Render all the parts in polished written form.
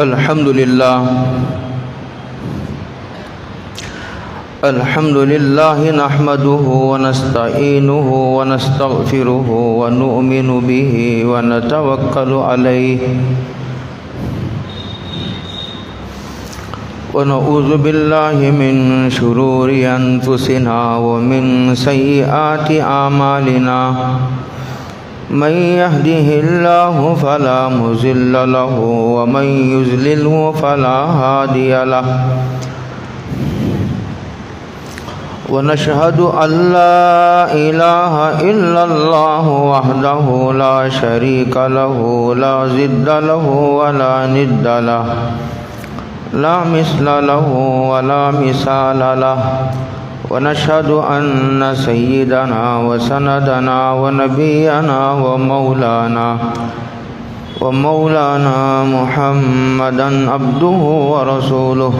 الحمد لله نحمده ونستعينه ونستغفره ونؤمن به ونتوكل عليه ونعوذ بالله من شرور أنفسنا ومن سيئات أعمالنا من يهده الله فلا مضل له ومن يضلله فلا هادي له ونشهد أن لا إله إلا الله وحده لا شريك له لا ضد له ولا ند له لا مثل له ولا مثال له ونشهد أن سيدنا وسندنا ونبينا ومولانا محمدا عبده ورسوله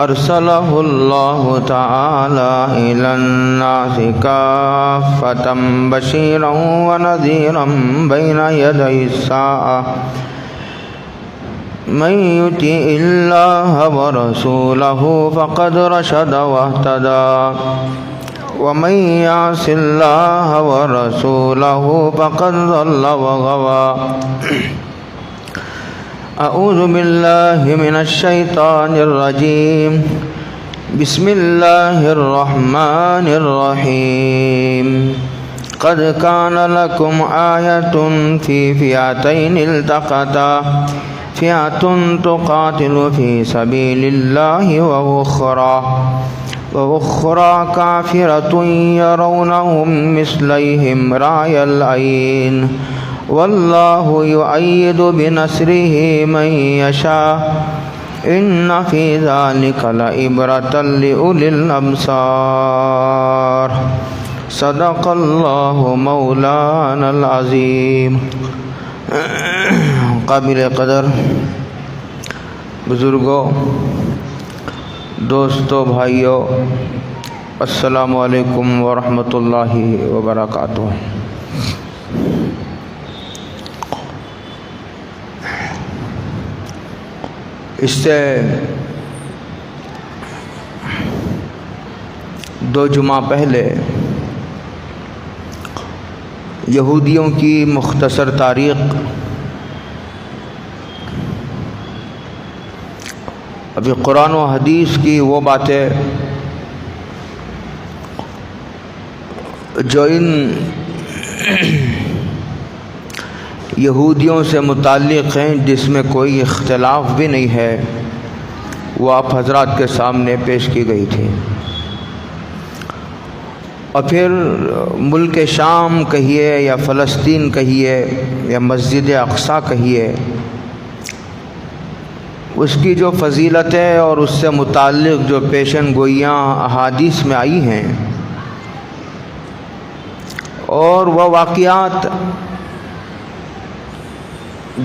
أرسله الله تعالى إلى الناس كافة بشيرا ونذيرا بين يدي الساعة من يطع الله ورسوله فقد رشد واهتدى ومن يعص الله ورسوله فقد ضل وغوى أعوذ بالله من الشيطان الرجيم بسم الله الرحمن الرحيم قد كان لكم آية في فئتين التقتا فئة تقاتل في سبيل الله وأخرى كافرة يرونهم مثليهم رأي العين والله يؤيد بنصره من يشاء إن في ذلك لعبرة لأولي الأبصار صدق الله مولانا العظيم. قابل قدر بزرگوں، دوستوں، بھائیوں، السلام علیکم ورحمۃ اللہ وبرکاتہ۔ اس سے 2 جمعہ پہلے یہودیوں کی مختصر تاریخ، ابھی قرآن و حدیث کی وہ باتیں جو ان یہودیوں سے متعلق ہیں، جس میں کوئی اختلاف بھی نہیں ہے، وہ آپ حضرات کے سامنے پیش کی گئی تھی۔ اور پھر ملک شام کہیے یا فلسطین کہیے یا مسجد اقصیٰ کہیے، اس کی جو فضیلتیں اور اس سے متعلق جو پیشن گوئیاں احادیث میں آئی ہیں، اور وہ واقعات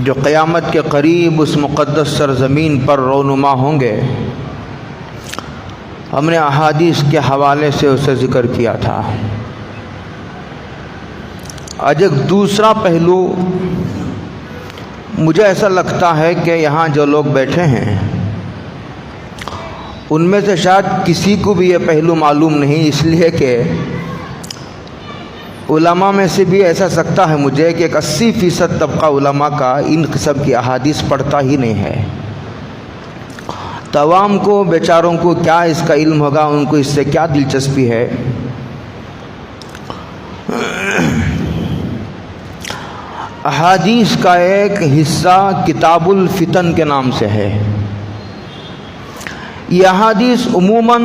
جو قیامت کے قریب اس مقدس سرزمین پر رونما ہوں گے، ہم نے احادیث کے حوالے سے اسے ذکر کیا تھا۔ آج ایک دوسرا پہلو مجھے ایسا لگتا ہے کہ یہاں جو لوگ بیٹھے ہیں ان میں سے شاید کسی کو بھی یہ پہلو معلوم نہیں، اس لیے کہ علماء میں سے بھی ایسا سکتا ہے مجھے کہ 80% طبقہ علماء کا ان قسم کی احادیث پڑھتا ہی نہیں ہے۔ تمام کو بیچاروں کو کیا اس کا علم ہوگا، ان کو اس سے کیا دلچسپی ہے۔ احادیث کا ایک حصہ کتاب الفتن کے نام سے ہے۔ یہ احادیث عموماً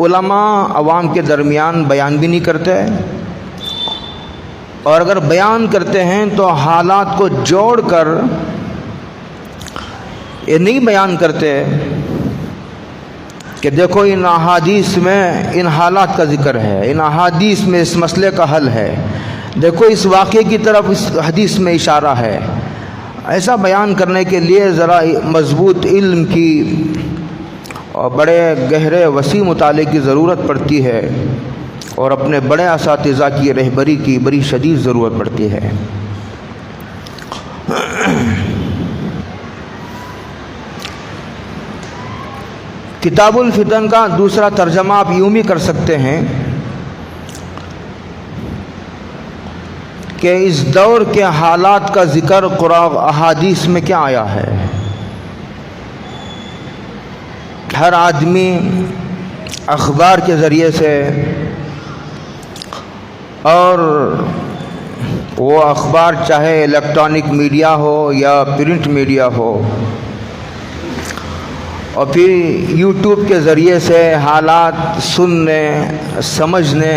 علماء عوام کے درمیان بیان بھی نہیں کرتے، اور اگر بیان کرتے ہیں تو حالات کو جوڑ کر یہ نہیں بیان کرتے کہ دیکھو ان احادیث میں ان حالات کا ذکر ہے، ان احادیث میں اس مسئلے کا حل ہے، دیکھو اس واقعے کی طرف اس حدیث میں اشارہ ہے۔ ایسا بیان کرنے کے لیے ذرا مضبوط علم کی اور بڑے گہرے وسیع مطالعے کی ضرورت پڑتی ہے، اور اپنے بڑے اساتذہ کی رہبری کی بڑی شدید ضرورت پڑتی ہے۔ کتاب الفتن کا دوسرا ترجمہ آپ یوں بھی کر سکتے ہیں کہ اس دور کے حالات کا ذکر قرآن احادیث میں کیا آیا ہے۔ ہر آدمی اخبار کے ذریعے سے اور وہ اخبار چاہے الیکٹرانک میڈیا ہو یا پرنٹ میڈیا ہو اور پھر یوٹیوب کے ذریعے سے حالات سننے سمجھنے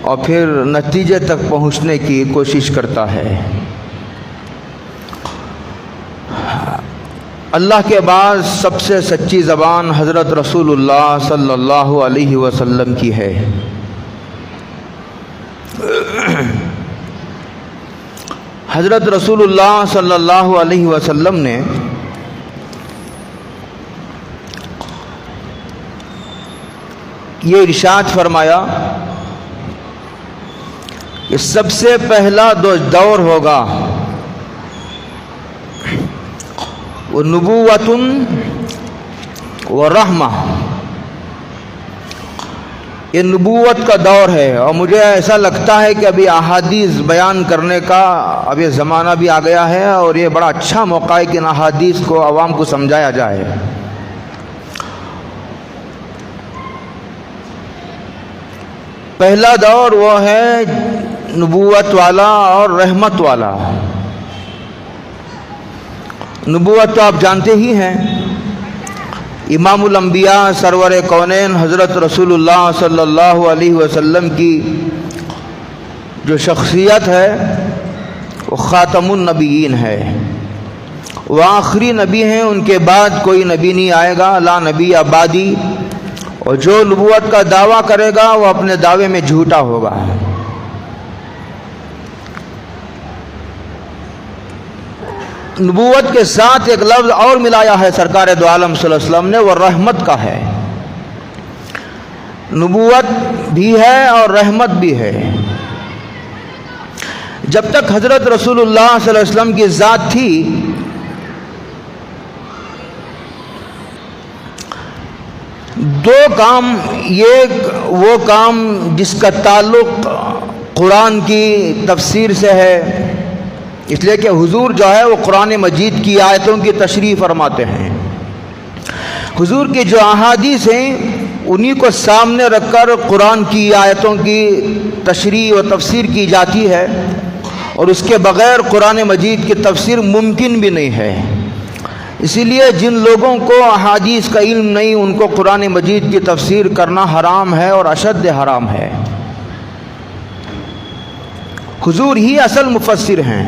اور پھر نتیجے تک پہنچنے کی کوشش کرتا ہے۔ اللہ کے بعد سب سے سچی زبان حضرت رسول اللہ صلی اللہ علیہ وسلم کی ہے۔ حضرت رسول اللہ صلی اللہ علیہ وسلم نے یہ ارشاد فرمایا کہ سب سے پہلا دور ہوگا وہ نبوت و رحمہ، یہ نبوت کا دور ہے، اور مجھے ایسا لگتا ہے کہ ابھی احادیث بیان کرنے کا اب یہ زمانہ بھی آ گیا ہے اور یہ بڑا اچھا موقع ہے کہ ان احادیث کو عوام کو سمجھایا جائے۔ پہلا دور وہ ہے نبوت والا اور رحمت والا۔ نبوت تو آپ جانتے ہی ہیں، امام الانبیاء سرور کونین حضرت رسول اللہ صلی اللہ علیہ وسلم کی جو شخصیت ہے وہ خاتم النبیین ہے، وہ آخری نبی ہیں، ان کے بعد کوئی نبی نہیں آئے گا، لا نبی بعدی، اور جو نبوت کا دعویٰ کرے گا وہ اپنے دعوے میں جھوٹا ہوگا۔ نبوت کے ساتھ ایک لفظ اور ملایا ہے سرکار دو عالم صلی اللہ علیہ وسلم نے، وہ رحمت کا ہے۔ نبوت بھی ہے اور رحمت بھی ہے۔ جب تک حضرت رسول اللہ صلی اللہ علیہ وسلم کی ذات تھی دو کام، یہ وہ کام جس کا تعلق قرآن کی تفسیر سے ہے، اس لیے کہ حضور جو ہے وہ قرآن مجید کی آیتوں کی تشریح فرماتے ہیں۔ حضور کی جو احادیث ہیں انہی کو سامنے رکھ کر قرآن کی آیتوں کی تشریح و تفسیر کی جاتی ہے، اور اس کے بغیر قرآن مجید کی تفسیر ممکن بھی نہیں ہے۔ اسی لیے جن لوگوں کو احادیث کا علم نہیں ان کو قرآن مجید کی تفسیر کرنا حرام ہے اور اشد حرام ہے۔ حضور ہی اصل مفسر ہیں،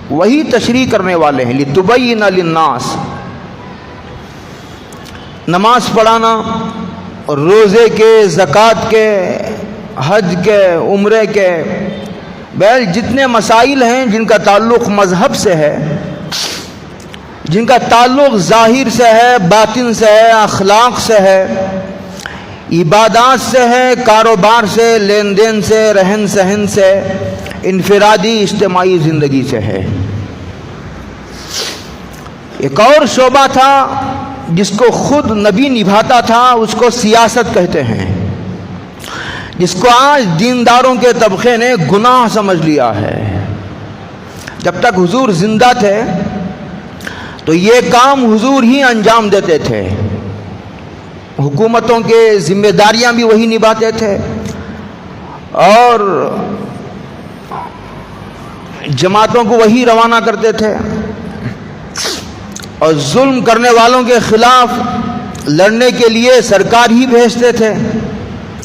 وہی تشریح کرنے والے ہیں۔ لِتُبَيِّنَ لِلنَّاسِ، نماز پڑھانا، روزے کے، زکوٰۃ کے، حج کے، عمرے کے، بہر جتنے مسائل ہیں جن کا تعلق مذہب سے ہے، جن کا تعلق ظاہر سے ہے، باطن سے ہے، اخلاق سے ہے، عبادات سے ہے، کاروبار سے، لین دین سے، رہن سہن سے، انفرادی اجتماعی زندگی سے ہے۔ ایک اور شعبہ تھا جس کو خود نبی نبھاتا تھا، اس کو سیاست کہتے ہیں، جس کو آج دینداروں کے طبقے نے گناہ سمجھ لیا ہے۔ جب تک حضور زندہ تھے تو یہ کام حضور ہی انجام دیتے تھے، حکومتوں کے ذمہ داریاں بھی وہی نبھاتے تھے، اور جماعتوں کو وہی روانہ کرتے تھے، اور ظلم کرنے والوں کے خلاف لڑنے کے لیے سرکار ہی بھیجتے تھے۔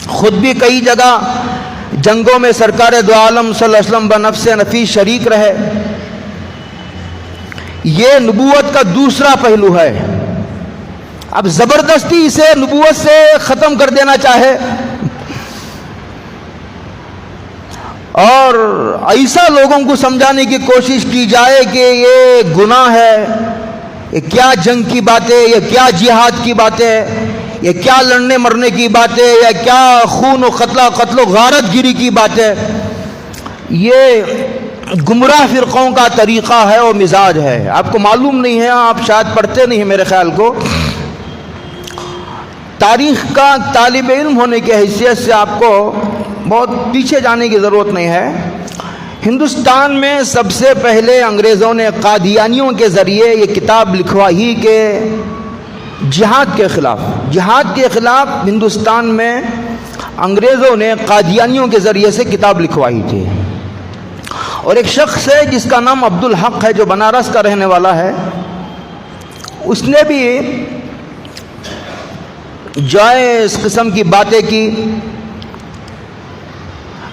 خود بھی کئی جگہ جنگوں میں سرکار دو عالم صلی اللہ علیہ وسلم بنفس نفیس شریک رہے۔ یہ نبوت کا دوسرا پہلو ہے۔ اب زبردستی اسے نبوت سے ختم کر دینا چاہے اور ایسا لوگوں کو سمجھانے کی کوشش کی جائے کہ یہ گناہ ہے، یہ کیا جنگ کی باتیں، یہ کیا جہاد کی باتیں، یہ کیا لڑنے مرنے کی باتیں، یا کیا خون و قتل و غارت گیری کی باتیں، یہ گمراہ فرقوں کا طریقہ ہے اور مزاج ہے۔ آپ کو معلوم نہیں ہے، آپ شاید پڑھتے نہیں ہیں میرے خیال کو۔ تاریخ کا طالب علم ہونے کی حیثیت سے آپ کو بہت پیچھے جانے کی ضرورت نہیں ہے. ہندوستان میں سب سے پہلے انگریزوں نے قادیانیوں کے ذریعے یہ کتاب لکھوائی کہ جہاد کے خلاف ہندوستان میں انگریزوں نے قادیانیوں کے ذریعے سے کتاب لکھوائی تھی. اور ایک شخص ہے جس کا نام عبدالحق ہے جو بنارس کا رہنے والا ہے، اس نے بھی جو ہے اس قسم کی باتیں کی.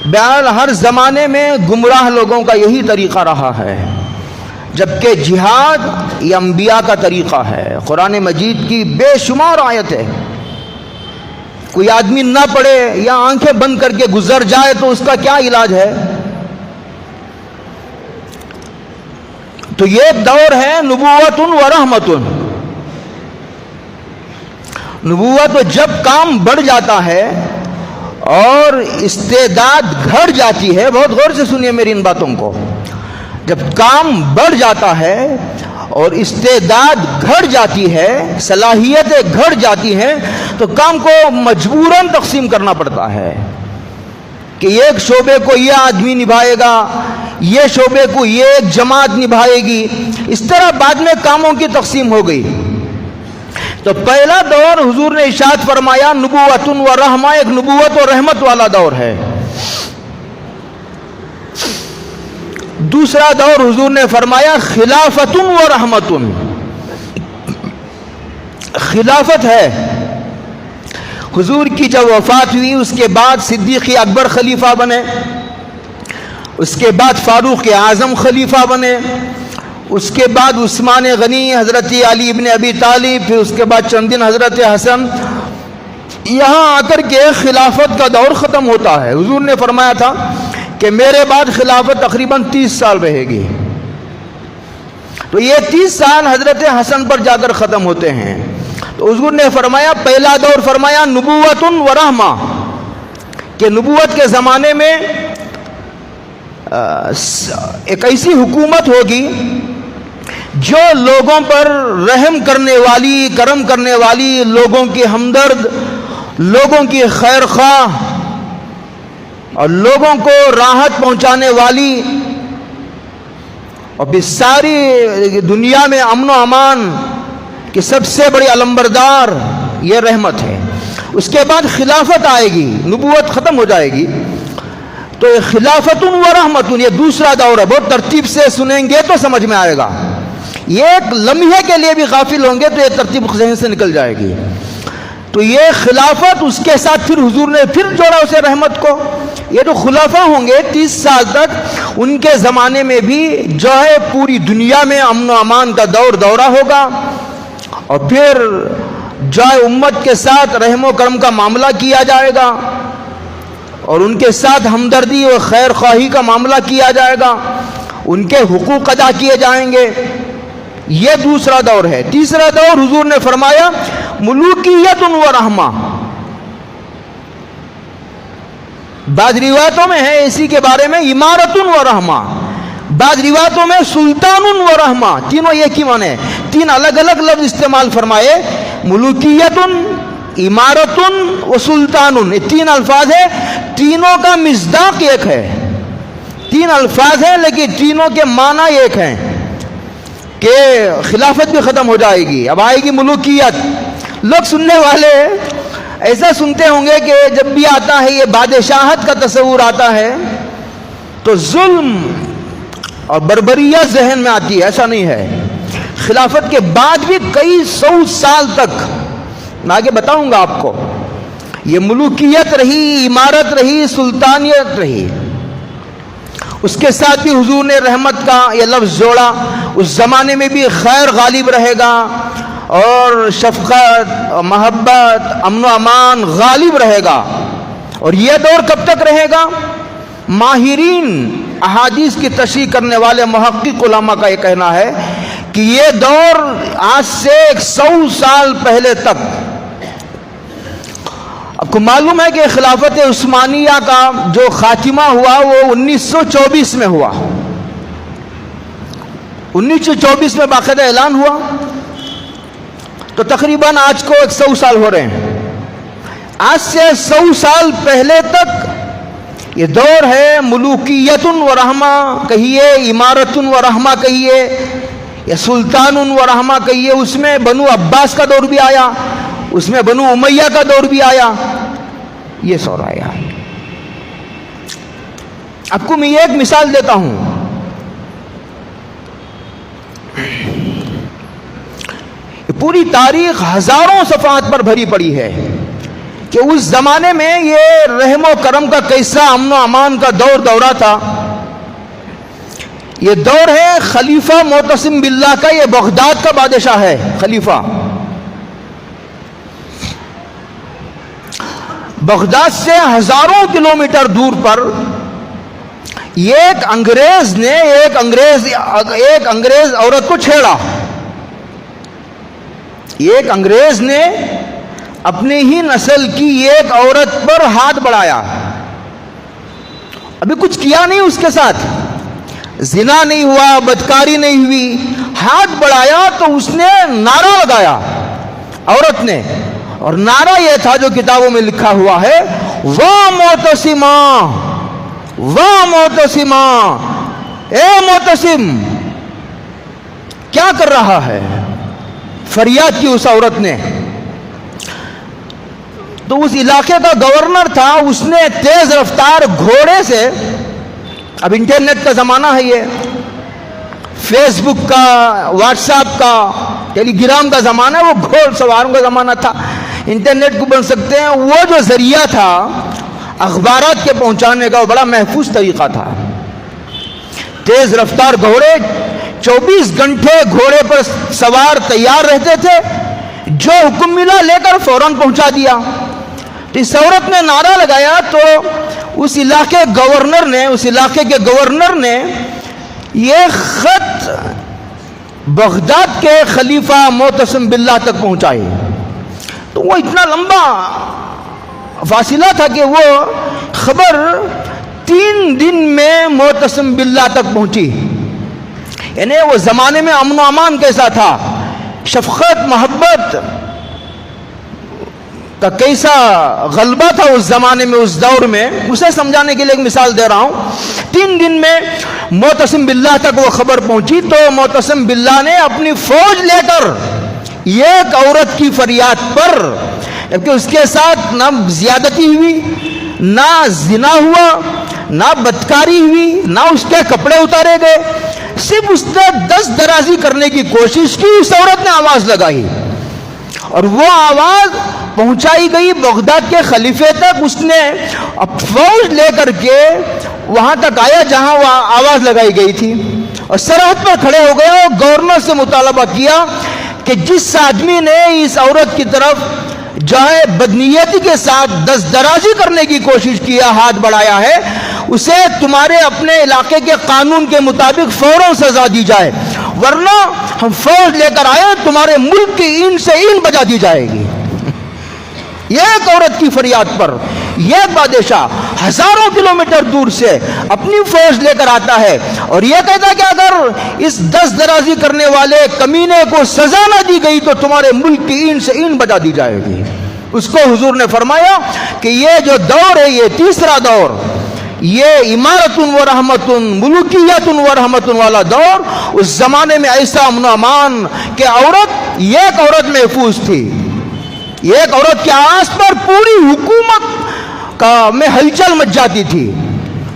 بہرحال ہر زمانے میں گمراہ لوگوں کا یہی طریقہ رہا ہے، جبکہ جہاد یہ انبیاء کا طریقہ ہے. قرآن مجید کی بے شمار آیت ہے، کوئی آدمی نہ پڑھے یا آنکھیں بند کر کے گزر جائے تو اس کا کیا علاج ہے؟ تو یہ دور ہے نبوت و رحمت. نبوت جب کام بڑھ جاتا ہے اور استعداد گھٹ جاتی ہے، بہت غور سے سنیے میری ان باتوں کو، جب کام بڑھ جاتا ہے اور استعداد گھٹ جاتی ہے، صلاحیتیں گھٹ جاتی ہیں، تو کام کو مجبوراً تقسیم کرنا پڑتا ہے کہ ایک شعبے کو یہ آدمی نبھائے گا، یہ شعبے کو یہ ایک جماعت نبھائے گی. اس طرح بعد میں کاموں کی تقسیم ہو گئی. تو پہلا دور حضور نے ارشاد فرمایا نبوت و رحمہ، ایک نبوت و رحمت والا دور ہے. دوسرا دور حضور نے فرمایا خلافت و رحمت، خلافت ہے. حضور کی جب وفات ہوئی اس کے بعد صدیق اکبر خلیفہ بنے، اس کے بعد فاروق اعظم خلیفہ بنے، اس کے بعد عثمان غنی، حضرت علی ابن ابی طالب، پھر اس کے بعد چند دن حضرت حسن. یہاں آ کر کے خلافت کا دور ختم ہوتا ہے. حضور نے فرمایا تھا کہ میرے بعد خلافت تقریباً 30 سال رہے گی. تو یہ 30 سال حضرت حسن پر جا کر ختم ہوتے ہیں. تو حضور نے فرمایا پہلا دور فرمایا نبوت و رحمہ، کہ نبوت کے زمانے میں ایک ایسی حکومت ہوگی جو لوگوں پر رحم کرنے والی، کرم کرنے والی، لوگوں کی ہمدرد، لوگوں کی خیر خواہ اور لوگوں کو راحت پہنچانے والی، اور پھر ساری دنیا میں امن و امان کی سب سے بڑی علمبردار یہ رحمت ہے. اس کے بعد خلافت آئے گی، نبوت ختم ہو جائے گی. تو خلافت و رحمت یہ دوسرا دور ہے. بہت ترتیب سے سنیں گے تو سمجھ میں آئے گا. یہ ایک لمحے کے لیے بھی غافل ہوں گے تو یہ ترتیب ذہن سے نکل جائے گی. تو یہ خلافت، اس کے ساتھ پھر حضور نے پھر جوڑا اسے رحمت کو. یہ جو خلافہ ہوں گے 30 سال تک، ان کے زمانے میں بھی جو ہے پوری دنیا میں امن و امان کا دورہ ہوگا، اور پھر جو ہے امت کے ساتھ رحم و کرم کا معاملہ کیا جائے گا، اور ان کے ساتھ ہمدردی اور خیر خواہی کا معاملہ کیا جائے گا، ان کے حقوق ادا کیے جائیں گے. یہ دوسرا دور ہے. تیسرا دور حضور نے فرمایا ملوکیت و رحمہ. بعض روایتوں میں ہے اسی کے بارے میں امارت و رحمہ، بعض روایتوں میں سلطان و رحمہ. تینوں ایک ہی معنی ہے، تین الگ الگ لفظ استعمال فرمائے. ملوکیت، امارت و سلطان، یہ تین الفاظ ہیں. تینوں کا مصداق ایک ہے. تین الفاظ ہیں لیکن تینوں کے معنی ایک ہیں کہ خلافت بھی ختم ہو جائے گی، اب آئے گی ملوکیت. لوگ سننے والے ایسا سنتے ہوں گے کہ جب بھی آتا ہے یہ بادشاہت کا تصور آتا ہے تو ظلم اور بربریت ذہن میں آتی ہے. ایسا نہیں ہے. خلافت کے بعد بھی کئی 100 سال تک، میں آگے بتاؤں گا آپ کو، یہ ملوکیت رہی، امارت رہی، سلطانیت رہی. اس کے ساتھ بھی حضور نے رحمت کا یہ لفظ جوڑا. اس زمانے میں بھی خیر غالب رہے گا، اور شفقت، محبت، امن و امان غالب رہے گا. اور یہ دور کب تک رہے گا؟ ماہرین احادیث کی تشریح کرنے والے محقق علماء کا یہ کہنا ہے کہ یہ دور آج سے 100 سال پہلے تک. آپ کو معلوم ہے کہ خلافت عثمانیہ کا جو خاتمہ ہوا وہ 1924 میں ہوا. 1924 میں باقاعدہ اعلان ہوا. تو تقریباً آج کو 100 سال ہو رہے ہیں. آج سے 100 سال پہلے تک یہ دور ہے ملوکیت و رحمہ کہیے، امارت و رحمہ کہیے، یا سلطان و رحمہ کہیے. اس میں بنو عباس کا دور بھی آیا، اس میں بنو امیہ کا دور بھی آیا، یہ سور آیا. آپ کو میں یہ ایک مثال دیتا ہوں. پوری تاریخ ہزاروں صفحات پر بھری پڑی ہے کہ اس زمانے میں یہ رحم و کرم کا کیسا امن و امان کا دورہ تھا. یہ دور ہے خلیفہ معتصم باللہ کا. یہ بغداد کا بادشاہ ہے خلیفہ. بغداد سے ہزاروں کلومیٹر دور پر ایک انگریز نے ایک انگریز عورت کو چھیڑا. ایک انگریز نے اپنی ہی نسل کی ایک عورت پر ہاتھ بڑھایا. ابھی کچھ کیا نہیں اس کے ساتھ، زنا نہیں ہوا، بدکاری نہیں ہوئی، ہاتھ بڑھایا تو اس نے نعرہ لگایا عورت نے. اور نعرہ یہ تھا جو کتابوں میں لکھا ہوا ہے، واہ معتصمہ، واہ معتصمہ، اے معتصم کیا کر رہا ہے. فریاد کی اس عورت نے. تو اس علاقے کا گورنر تھا، اس نے تیز رفتار گھوڑے سے، اب انٹرنیٹ کا زمانہ ہے، یہ فیس بک کا، واٹس ایپ کا، ٹیلی گرام کا زمانہ ہے، وہ گھوڑ سواروں کا زمانہ تھا. انٹرنیٹ کو بن سکتے ہیں. وہ جو ذریعہ تھا اخبارات کے پہنچانے کا، وہ بڑا محفوظ طریقہ تھا. تیز رفتار گھوڑے 24 گھنٹے گھوڑے پر سوار تیار رہتے تھے، جو حکم ملا لے کر فوراً پہنچا دیا. اس عورت نے نعرہ لگایا تو اس علاقے کے گورنر نے یہ خط بغداد کے خلیفہ معتصم باللہ تک پہنچائی. تو وہ اتنا لمبا فاصلہ تھا کہ وہ خبر 3 دن میں معتصم باللہ تک پہنچی. یعنی وہ زمانے میں امن و امان کیسا تھا، شفقت محبت کا کیسا غلبہ تھا اس زمانے میں، اس دور میں، اسے سمجھانے کے لیے ایک مثال دے رہا ہوں. 3 دن میں معتصم باللہ تک وہ خبر پہنچی تو معتصم باللہ نے اپنی فوج لے کر ایک عورت کی فریاد پر، جبکہ اس کے ساتھ نہ زیادتی ہوئی، نہ زنا ہوا، نہ بدکاری ہوئی، نہ اس کے کپڑے اتارے گئے، صرف اس نے 10 درازی کرنے کی کوشش کی. اس عورت نے آواز لگائی اور وہ آواز پہنچائی گئی بغداد کے خلیفے تک. اس نے فوج لے کر کے وہاں تک آیا جہاں وہ آواز لگائی گئی تھی، اور سرحد پر کھڑے ہو گئے اور گورنر سے مطالبہ کیا کہ جس آدمی نے اس عورت کی طرف جائے بدنیتی کے ساتھ 10 درازی کرنے کی کوشش کیا، ہاتھ بڑھایا ہے، اسے تمہارے اپنے علاقے کے قانون کے مطابق فوراً سزا دی جائے، ورنہ ہم فوج لے کر آئے تمہارے ملک کی اینٹ سے اینٹ بجا دی جائے گی. ایک عورت کی فریاد پر ایک بادشاہ ہزاروں کلومیٹر دور سے اپنی فوج لے کر آتا ہے اور یہ کہتا ہے کہ اگر اس 10 درازی کرنے والے کمینے کو سزا نہ دی گئی تو تمہارے ملک کی اینٹ سے اینٹ بجا دی جائے گی. اس کو حضور نے فرمایا کہ یہ جو دور ہے، یہ تیسرا دور، یہ امارت و رحمت، ملوکیت و رحمت والا دور، اس زمانے میں ایسا امن و امان کہ ایک عورت محفوظ تھی. ایک عورت کے آس پر پوری حکومت میں ہلچل مچ جاتی تھی،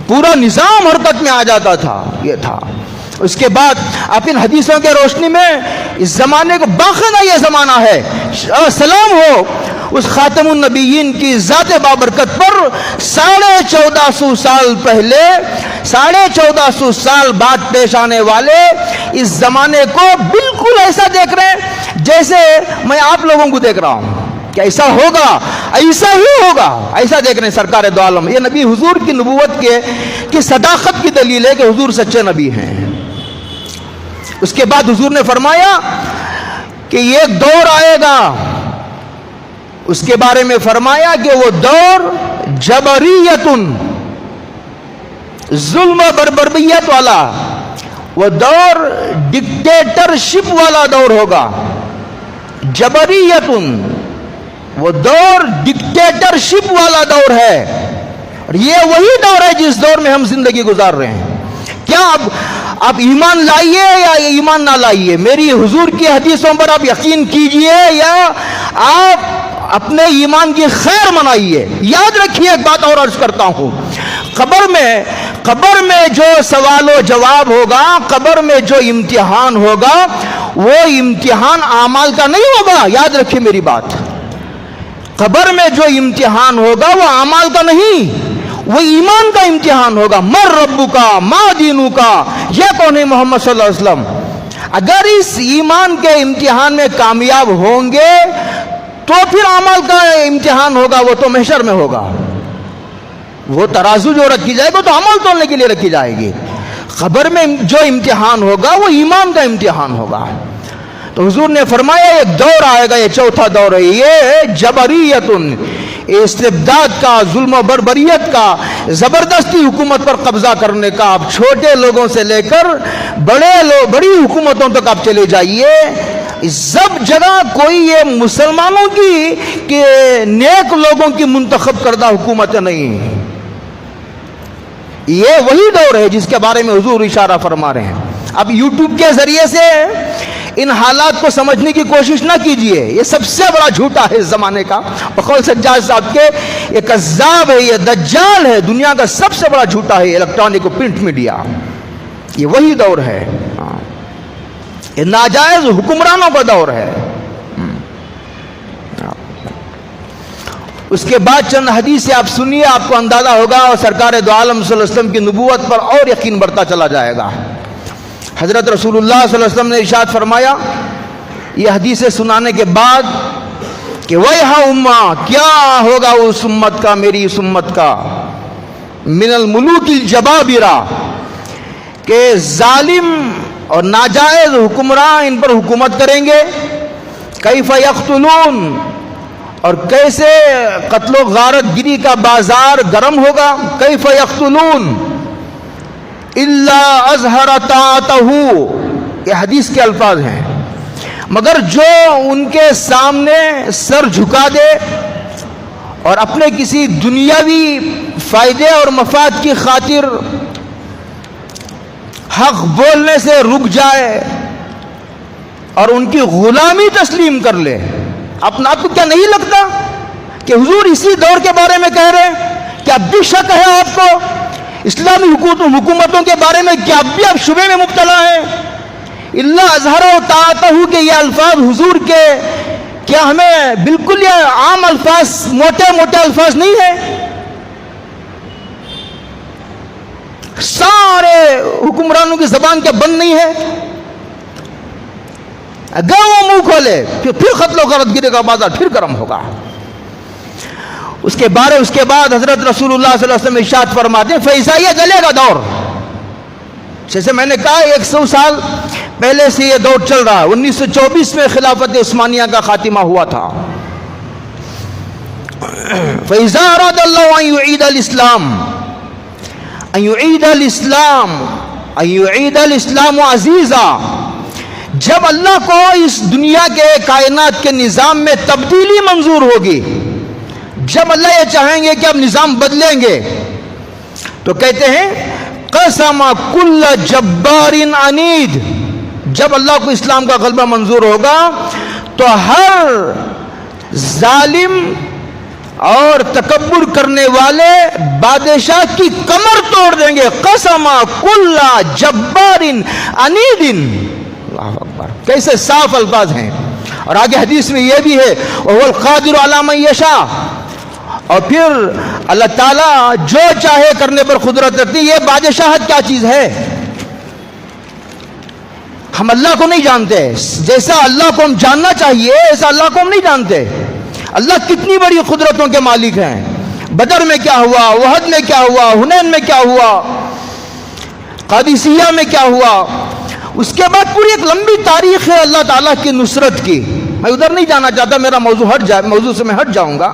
پورا نظام حرکت میں آ جاتا تھا. یہ تھا. اس کے بعد آپ ان حدیثوں کے روشنی میں اس زمانے کو باقاعدہ یہ زمانہ ہے، سلام ہو اس خاتم النبیین کی ذات بابرکت پر 1450 سال پہلے، 1450 سال بعد پیش آنے والے اس زمانے کو بالکل ایسا دیکھ رہے ہیں جیسے میں آپ لوگوں کو دیکھ رہا ہوں. کہ ایسا ہوگا، ایسا ہی ہوگا، ایسا دیکھ رہے ہیں سرکار دو عالم. یہ نبی حضور کی نبوت کی صداقت کی دلیل ہے کہ حضور سچے نبی ہیں. اس کے بعد حضور نے فرمایا کہ ایک دور آئے گا، اس کے بارے میں فرمایا کہ وہ دور جبریت، ظلم و بربریت والا، وہ دور ڈکٹیٹرشپ والا دور ہوگا. جبریت، وہ دور ڈکٹیٹرشپ والا دور ہے، اور یہ وہی دور ہے جس دور میں ہم زندگی گزار رہے ہیں۔ کیا آپ ایمان لائیے یا ایمان نہ لائیے، میری حضور کی حدیثوں پر آپ یقین کیجئے یا آپ اپنے ایمان کی خیر منائیے۔ یاد رکھیے ایک بات اور عرض کرتا ہوں، قبر میں جو سوال و جواب ہوگا، قبر میں جو امتحان ہوگا، وہ امتحان اعمال کا نہیں ہوگا۔ یاد رکھیے میری بات، قبر میں جو امتحان ہوگا وہ اعمال کا نہیں، وہ ایمان کا امتحان ہوگا۔ من ربک ما دینک، یہ کون ہے؟ محمد صلی اللہ علیہ وسلم۔ اگر اس ایمان کے امتحان میں کامیاب ہوں گے تو پھر اعمال کا امتحان ہوگا، وہ تو محشر میں ہوگا۔ وہ ترازو جو رکھی جائے گا تو عمل تولنے کے لیے رکھی جائے گی۔ قبر میں جو امتحان ہوگا وہ ایمان کا امتحان ہوگا۔ تو حضور نے فرمایا ایک دور آئے گا، یہ چوتھا دور ہے، یہ جبریت، استبداد کا، ظلم و بربریت کا، زبردستی حکومت پر قبضہ کرنے کا۔ آپ چھوٹے لوگوں سے لے کر بڑی حکومتوں تک آپ چلے جائیے، سب جگہ کوئی یہ مسلمانوں کی کہ نیک لوگوں کی منتخب کردہ حکومت نہیں۔ یہ وہی دور ہے جس کے بارے میں حضور اشارہ فرما رہے ہیں۔ اب یوٹیوب کے ذریعے سے ان حالات کو سمجھنے کی کوشش نہ کیجئے، یہ سب سے بڑا جھوٹا ہے اس زمانے کا، بقول سجاد صاحب کے، یہ کذاب ہے، یہ دجال ہے، دنیا کا سب سے بڑا جھوٹا ہے الیکٹرانک و پرنٹ میڈیا۔ یہ وہی دور ہے، یہ ناجائز حکمرانوں کا دور ہے۔ اس کے بعد چند حدیث آپ سنیے، آپ کو اندازہ ہوگا اور سرکار دو عالم صلی اللہ علیہ وسلم کی نبوت پر اور یقین بڑھتا چلا جائے گا۔ حضرت رسول اللہ صلی اللہ علیہ وسلم نے ارشاد فرمایا یہ حدیثیں سنانے کے بعد کہ ویحا امہ، کیا ہوگا اس امت کا، میری اس امت کا، من الملوک الجبابرہ، کہ ظالم اور ناجائز حکمراں ان پر حکومت کریں گے۔ کیف یقتلون، اور کیسے قتل و غارت گری کا بازار گرم ہوگا۔ کیف یقتلون الا اظہر طاعتہ، یہ حدیث کے الفاظ ہیں، مگر جو ان کے سامنے سر جھکا دے اور اپنے کسی دنیاوی فائدے اور مفاد کی خاطر حق بولنے سے رک جائے اور ان کی غلامی تسلیم کر لے۔ آپ کو کیا نہیں لگتا کہ حضور اسی دور کے بارے میں کہہ رہے ہیں؟ کیا اب بھی شک ہے آپ کو اسلامی حکومتوں کے بارے میں؟ کیا اب بھی آپ شبے میں مبتلا ہیں؟ اللہ اظہر و طاعتہ کے یہ الفاظ حضور کے، کیا ہمیں بالکل یہ عام الفاظ، موٹے موٹے الفاظ نہیں ہیں؟ سارے حکمرانوں کی زبان کیا بند نہیں ہے؟ اگر وہ منہ کھولے پھر قتل و غارت گری کا بازار پھر گرم ہوگا۔ اس کے بعد حضرت رسول اللہ صلی اللہ علیہ وسلم ارشاد فرماتے ہیں فیضا، یہ گلے گا دور، جیسے میں نے کہا 100 سال پہلے سے یہ دور چل رہا ہے۔ 1924 میں خلافت عثمانیہ کا خاتمہ ہوا تھا۔ فیضا اراد اللہ ان یعید الاسلام، ان یعید الاسلام، ان یعید الاسلام عزیزا، جب اللہ کو اس دنیا کے کائنات کے نظام میں تبدیلی منظور ہوگی، جب اللہ یہ چاہیں گے کہ اب نظام بدلیں گے، تو کہتے ہیں قسم کل جبار عنید، جب اللہ کو اسلام کا غلبہ منظور ہوگا تو ہر ظالم اور تکبر کرنے والے بادشاہ کی کمر توڑ دیں گے۔ قسم کل جبار عنید، اللہ اکبر، کیسے صاف الفاظ ہیں۔ اور آگے حدیث میں یہ بھی ہے وَهُوَ الْقَادِرُ عَلَى مَن يَشَاءُ، اور پھر اللہ تعالیٰ جو چاہے کرنے پر قدرت رکھتی ہے۔ یہ بادشاہت کیا چیز ہے؟ ہم اللہ کو نہیں جانتے، جیسا اللہ کو ہم جاننا چاہیے ایسا اللہ کو ہم نہیں جانتے۔ اللہ کتنی بڑی قدرتوں کے مالک ہیں۔ بدر میں کیا ہوا، احد میں کیا ہوا، حنین میں کیا ہوا، قادسیہ میں کیا ہوا، اس کے بعد پوری ایک لمبی تاریخ ہے اللہ تعالیٰ کی نصرت کی۔ میں ادھر نہیں جانا چاہتا، میرا موضوع سے میں ہٹ جاؤں گا۔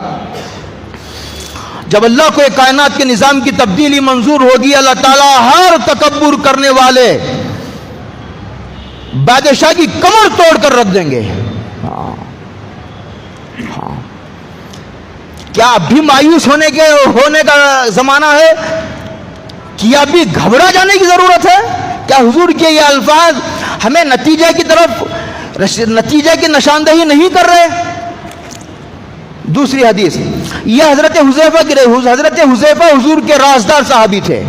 جب اللہ کو ایک کائنات کے نظام کی تبدیلی منظور ہوگی، اللہ تعالیٰ ہر تکبر کرنے والے بادشاہ کی کمر توڑ کر رکھ دیں گے۔ کیا اب بھی مایوس ہونے کا زمانہ ہے؟ کیا اب بھی گھبرا جانے کی ضرورت ہے؟ کیا حضور کے یہ الفاظ ہمیں نتیجے کی نشاندہی نہیں کر رہے؟ دوسری حدیث، یہ حضرت حذیفہ حضور کے رازدار صحابی تھے،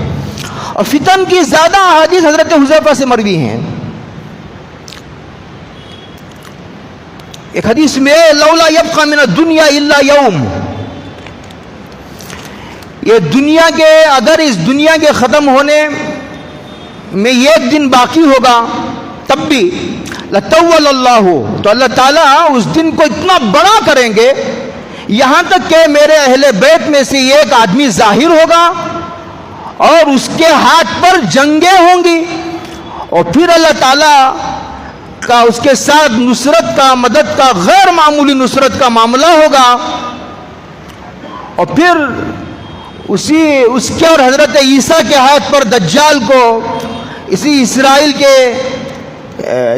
اور فتن کی زیادہ احادیث حضرت حذیفہ سے مروی ہیں۔ ایک حدیث میں لولا یبقى من الدنیا الا یوم، یہ دنیا کے، اگر اس دنیا کے ختم ہونے میں ایک دن باقی ہوگا تب بھی لطول اللہ، تو اللہ تعالیٰ اس دن کو اتنا بڑا کریں گے یہاں تک کہ میرے اہل بیت میں سے ایک آدمی ظاہر ہوگا اور اس کے ہاتھ پر جنگیں ہوں گی، اور پھر اللہ تعالیٰ کا اس کے ساتھ نصرت کا، مدد کا، غیر معمولی نصرت کا معاملہ ہوگا، اور پھر اس کے اور حضرت عیسیٰ کے ہاتھ پر دجال کو اسی اسرائیل کے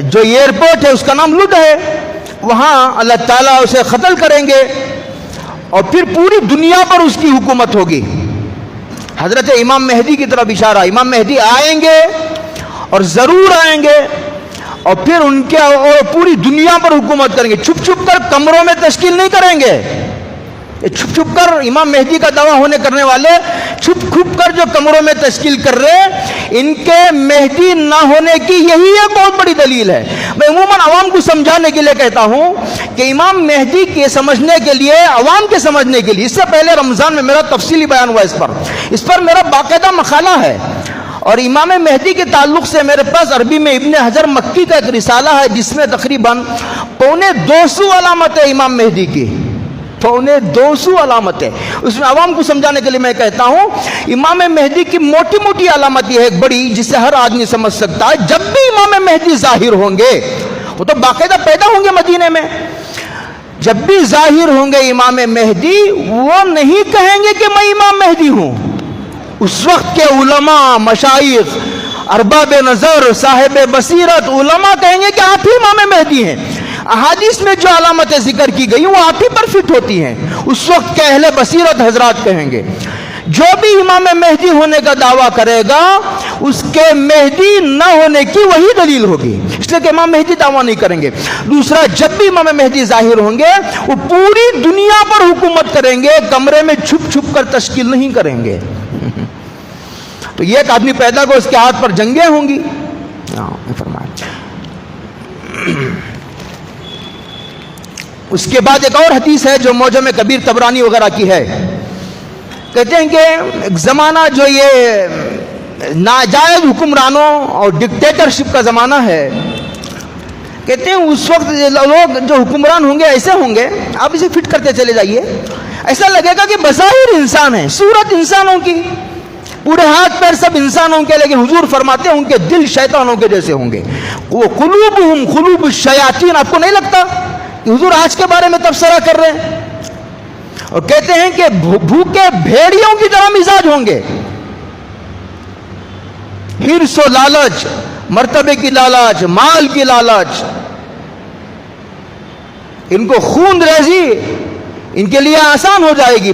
جو ایئرپورٹ ہے اس کا نام لڈ ہے، وہاں اللہ تعالیٰ اسے قتل کریں گے، اور پھر پوری دنیا پر اس کی حکومت ہوگی۔ حضرت امام مہدی کی طرف اشارہ، امام مہدی آئیں گے اور ضرور آئیں گے، اور پھر اور پوری دنیا پر حکومت کریں گے۔ چھپ چھپ کر کمروں میں تشکیل نہیں کریں گے، چھپ چھپ کر امام مہدی کا دعویٰ کرنے والے چھپ چھپ کر جو کمروں میں تشکیل کر رہے، ان کے مہدی نہ ہونے کی یہی ایک بہت بڑی دلیل ہے۔ میں عموماً عوام کو سمجھانے کے لیے کہتا ہوں کہ امام مہدی کے سمجھنے کے لیے، عوام کے سمجھنے کے لیے، اس سے پہلے رمضان میں میرا تفصیلی بیان ہوا اس پر میرا باقاعدہ مقالہ ہے، اور امام مہدی کے تعلق سے میرے پاس عربی میں ابن حجر مکی کا ایک رسالہ ہے جس میں تقریباً 250 علامتیں امام مہدی کی، 250 علامتیں۔ اس میں عوام کو سمجھانے کے لیے میں کہتا ہوں امام مہدی کی موٹی موٹی علامت یہ ہے ایک بڑی، جسے ہر آدمی سمجھ سکتا ہے۔ جب بھی امام مہدی ظاہر ہوں گے، وہ تو باقاعدہ پیدا ہوں گے مدینے میں، جب بھی ظاہر ہوں گے امام مہدی، وہ نہیں کہیں گے کہ میں امام مہدی ہوں۔ اس وقت کے علماء، مشائخ، ارباب نظر، صاحب بصیرت علماء کہیں گے کہ آپ ہی امام مہدی ہیں۔ احادیث میں جو علامتیں ذکر کی گئی وہ آپ ہی پر فٹ ہوتی ہیں۔ اس وقت کے اہل بصیرت حضرات کہیں گے جو بھی امام مہدی ہونے کا دعویٰ کرے گا اس کے مہدی نہ ہونے کی وہی دلیل ہوگی، اس لیے کہ امام مہدی دعویٰ نہیں کریں گے۔ دوسرا، جب بھی امام مہدی ظاہر ہوں گے وہ پوری دنیا پر حکومت کریں گے، کمرے میں چھپ چھپ کر تشکیل نہیں کریں گے۔ تو یہ ایک آدمی پیدا کو اس کے ہاتھ پر جنگیں ہوں گی۔ اس کے بعد ایک اور حدیث ہے جو معجم کبیر طبرانی وغیرہ کی ہے، کہتے ہیں کہ ایک زمانہ جو یہ ناجائز حکمرانوں اور ڈکٹیٹرشپ کا زمانہ ہے، کہتے ہیں اس وقت لوگ جو حکمران ہوں گے ایسے ہوں گے، آپ اسے فٹ کرتے چلے جائیے، ایسا لگے گا کہ بظاہر انسان ہے، صورت انسانوں کی، پورے ہاتھ پیر سب انسانوں کے، لیکن حضور فرماتے ہیں ان کے دل شیطانوں کے جیسے ہوں گے۔ وہ قلوبہم قلوب الشیاطین، آپ کو نہیں لگتا کہ حضور آج کے بارے میں تبصرہ کر رہے ہیں؟ اور کہتے ہیں کہ بھوکے بھیڑیوں کی طرح مزاج ہوں گے، حرص و لالچ، مرتبے کی لالچ، مال کی لالچ، ان کو خون ریزی ان کے لیے آسان ہو جائے گی،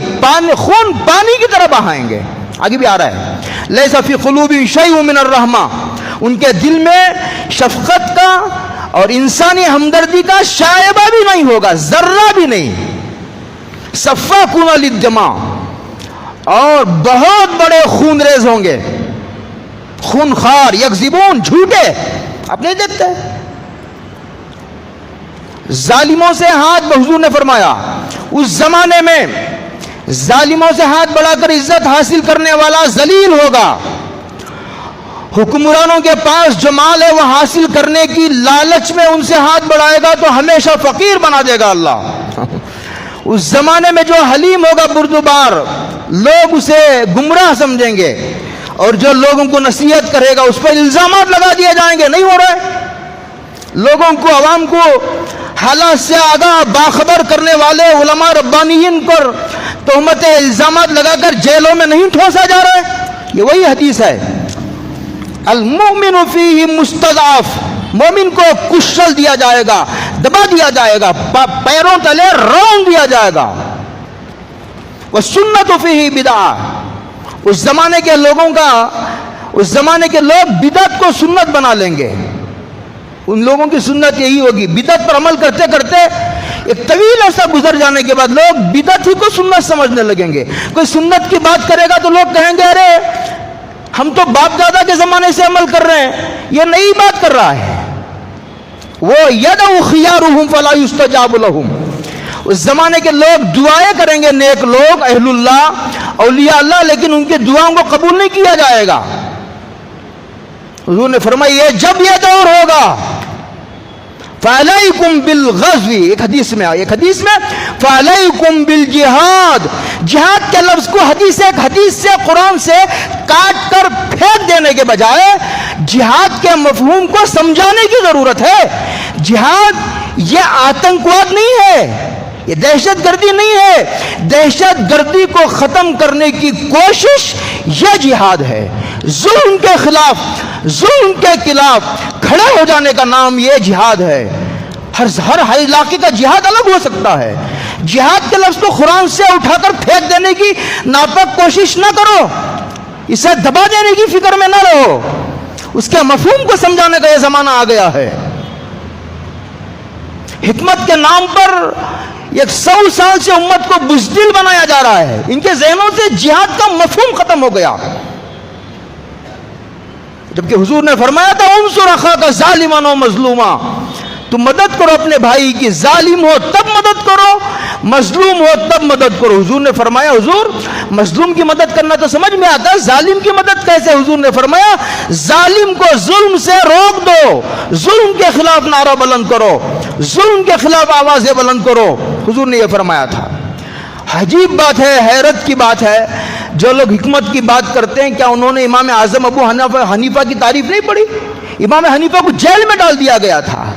خون پانی کی طرح بہائیں گے۔ آگے بھی آ رہا ہے، لیس فی قلوبہم شیء من الرحمہ، ان کے دل میں شفقت کا اور انسانی ہمدردی کا شائبہ بھی نہیں ہوگا، ذرہ بھی نہیں۔ سفاکون للدماء، اور بہت بڑے خون ریز ہوں گے، خون خار، یکذبون، جھوٹے، آپ نہیں دیکھتے؟ ظالموں سے ہاتھ، حضور نے فرمایا اس زمانے میں ظالموں سے ہاتھ بڑھا کر عزت حاصل کرنے والا ذلیل ہوگا، حکمرانوں کے پاس جو مال ہے وہ حاصل کرنے کی لالچ میں ان سے ہاتھ بڑھائے گا تو ہمیشہ فقیر بنا دے گا اللہ۔ اس زمانے میں جو حلیم ہوگا، بردبار، لوگ اسے گمراہ سمجھیں گے، اور جو لوگوں کو نصیحت کرے گا اس پر الزامات لگا دیے جائیں گے، نہیں ہو رہا ہے؟ لوگوں کو، عوام کو حالات سے آگاہ باخبر کرنے والے علماء ربانیین پر تہمت الزامات لگا کر جیلوں میں نہیں ٹھونسا جا رہا ہے؟ یہ وہی حدیث ہے، المؤمن فیہ مستضعف، مومن کو کشل دیا جائے گا، دبا دیا جائے گا، پیروں تلے رون دیا جائے گا۔ والسنت فیہ بدعہ. اس زمانے کے لوگوں کا، اس زمانے کے لوگ بدعت کو سنت بنا لیں گے. ان لوگوں کی سنت یہی ہوگی، بدعت پر عمل کرتے کرتے ایک طویل عرصہ گزر جانے کے بعد لوگ بدعت ہی کو سنت سمجھنے لگیں گے. کوئی سنت کی بات کرے گا تو لوگ کہیں گے ارے ہم تو باپ دادا کے زمانے سے عمل کر رہے ہیں، یہ نئی بات کر رہا ہے. وہ یدعو خیارہم فلا یستجاب لہم. اس زمانے کے لوگ دعائیں کریں گے، نیک لوگ، اہل اللہ، اولیاء اللہ، لیکن ان کی دعاؤں کو قبول نہیں کیا جائے گا. حضور نے فرمایا یہ جب یہ دور ہوگا فَعَلَيْكُمْ بِالْغَزْوِ، ایک حدیث میں فَعَلَيْكُمْ بِالْجِہَاد. جہاد کے لفظ کو ایک حدیث سے، قرآن سے کاٹ کر پھینک دینے کے بجائے جہاد کے مفہوم کو سمجھانے کی ضرورت ہے. جہاد یہ آتنکواد نہیں ہے، یہ دہشت گردی نہیں ہے. دہشت گردی کو ختم کرنے کی کوشش یہ جہاد ہے. ظلم کے خلاف، ظلم کے خلاف کھڑے ہو جانے کا نام یہ جہاد ہے. ہر علاقے کا جہاد الگ ہو سکتا ہے. جہاد کے لفظ کو قرآن سے اٹھا کر پھینک دینے کی ناپاک کوشش نہ کرو، اسے دبا دینے کی فکر میں نہ رہو. اس کے مفہوم کو سمجھانے کا یہ زمانہ آ گیا ہے. حکمت کے نام پر 100 سال سے امت کو بزدل بنایا جا رہا ہے. ان کے ذہنوں سے جہاد کا مفہوم ختم ہو گیا. جبکہ حضور نے فرمایا تھا انصر اخاک ظالما و مظلوما، تم مدد کرو اپنے بھائی کی، ظالم ہو تب مدد کرو، مظلوم ہو تب مدد کرو. حضور نے فرمایا، حضور مظلوم کی مدد کرنا تو سمجھ میں آتا ہے، ظالم کی مدد کیسے؟ حضور نے فرمایا ظالم کو ظلم سے روک دو، ظلم کے خلاف نعرہ بلند کرو، ظلم کے خلاف آوازیں بلند کرو. حضور نے یہ فرمایا تھا. عجیب بات ہے، حیرت کی بات ہے، جو لوگ حکمت کی بات کرتے ہیں، کیا انہوں نے امام اعظم ابو حنیفہ کی تعریف نہیں پڑھی؟ امام حنیفہ کو جیل میں ڈال دیا گیا تھا،